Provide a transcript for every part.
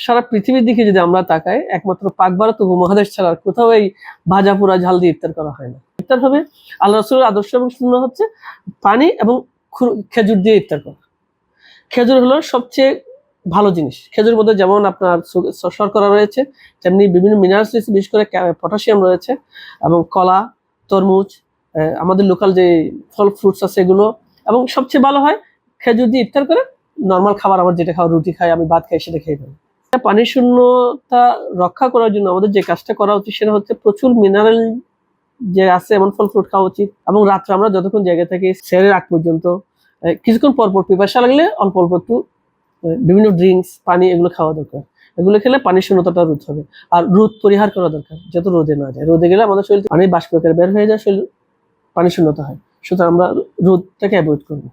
সারা পৃথিবীর দিকে যদি আমরা তাকাই, একমাত্র পাক ভারত উপমহাদেশ ছাড়া কোথাও এই ভাজা পোড়া ঝাল দিয়ে ইফতার করা হয় না। ইফতার হবে আল্লাহ রাসূলের আদর্শ এবং সুন্নাহ হচ্ছে পানি এবং খেজুর দিয়ে ইফতার করা। খেজুর হলো সবচেয়ে ভালো জিনিস। খেজুরের মধ্যে যেমন আপনার শর্করা রয়েছে, তেমনি বিভিন্ন মিনারেলস রয়েছে, বিশেষ করে পটাশিয়াম রয়েছে, এবং কলা, তরমুজ, আমাদের লোকাল যে ফল ফ্রুটস আছে এগুলো, এবং সবচেয়ে ভালো হয় খেজুর দিয়ে ইফতার করে নর্মাল খাবার আমার যেটা খাওয়া, রুটি খাই, আমি ভাত খাই, সেটা খেয়ে ফেলি। পানি শূন্যতা রক্ষা করার জন্য আমাদের যে কাজটা করা উচিত সেটা হচ্ছে প্রচুর মিনারেল যে আছে এমন ফল ফ্রুট খাওয়া উচিত, এবং রাত্রে আমরা যতক্ষণ জায়গা থাকি সেহরির আগ পর্যন্ত কিছুক্ষণ পর পিপাসা লাগলে অল্প অল্প একটু বিভিন্ন ড্রিঙ্কস, পানি এগুলো খাওয়া দরকার। এগুলো খেলে পানি শূন্যতাটা রোধ হবে। আর রোদ পরিহার করা দরকার, যত রোদে না যায়। রোদে গেলে আমাদের শরীর পানি বাষ্প আকারে বের হয়ে যায়, শরীর পানি শূন্যতা হয়। সুতরাং আমরা রোদটাকে অ্যাভয়েড করবো।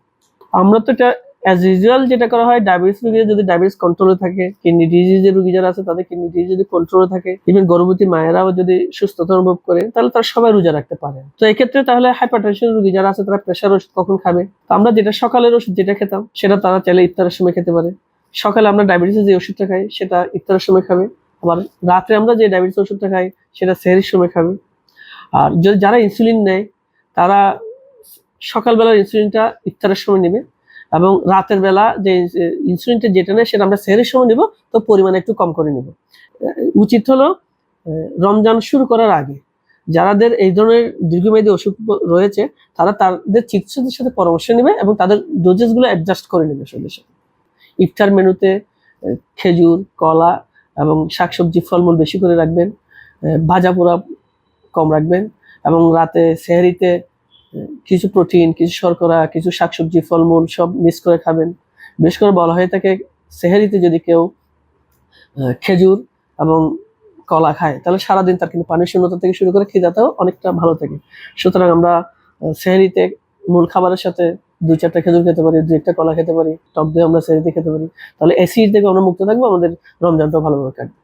আমরা তো এটা অ্যাজ ইউজুয়াল যেটা করা হয়, ডায়াবেটিস রোগীরা যদি ডায়াবেটিস কন্ট্রোলে থাকে, কিডনি ডিজিজের রোগী যারা আছে তাদের কিডনি ডিজিজ যদি কন্ট্রোলে থাকে, ইভেন গর্ভবতী মায়েরাও যদি সুস্থতা অনুভব করে, তাহলে তারা সবাই রোজা রাখতে পারে। তো এক্ষেত্রে তাহলে হাইপারটেনশন রোগী যারা আছে তারা প্রেশার ওষুধ কখন খাবে? তো আমরা যেটা সকালের ওষুধ যেটা খেতাম সেটা তারা চাইলে ইফতারের সময় খেতে পারে। সকালে আমরা ডায়াবেটিসের যে ওষুধটা খাই সেটা ইফতারের সময় খাবে, আবার রাত্রে আমরা যে ডায়াবেটিস ওষুধটা খাই সেটা সেহরির সময় খাবে। আর যারা ইনসুলিন নেয় তারা সকালবেলার ইনসুলিনটা ইফতারের সময় নেবে, এবং রাতের বেলা যে ইনসুলিনটা যেটা নেয় সেটা আমরা সেহরির সময় নেব, তো পরিমাণে একটু কম করে নেব। উচিত হলো রমজান শুরু করার আগে যাদের এই ধরনের দীর্ঘমেয়াদী অসুখ রয়েছে তারা তাদের চিকিৎসকদের সাথে পরামর্শ নেবে এবং তাদের ডোজেসগুলো অ্যাডজাস্ট করে নেবে। ইফতার মেনুতে খেজুর, কলা এবং শাকসবজি, ফলমূল বেশি করে রাখবেন, ভাজা পোড়া কম রাখবেন, এবং রাতে সেহরিতে কিছু প্রোটিন, কিছু শর্করা, কিছু শাকসবজি, ফলমূল সব মিক্স করে খাবেন। বিশেষ করে বলা হয়ে থাকে সেহরিতে যদি কেউ খেজুর এবং কলা খায় তাহলে সারাদিন তার কিন্তু পানি শূন্যতা থেকে শুরু করে খিদাটাও অনেকটা ভালো থাকে। সুতরাং আমরা সেহরিতে মূল খাবারের সাথে 2-4টা খেজুর খেতে পারি, 2-1টা কলা খেতে পারি, টক দই আমরা সেহরিতে খেতে পারি। তাহলে অ্যাসিড থেকে আমরা মুক্ত থাকবো, আমাদের রমজানটাও ভালোভাবে কাটবে।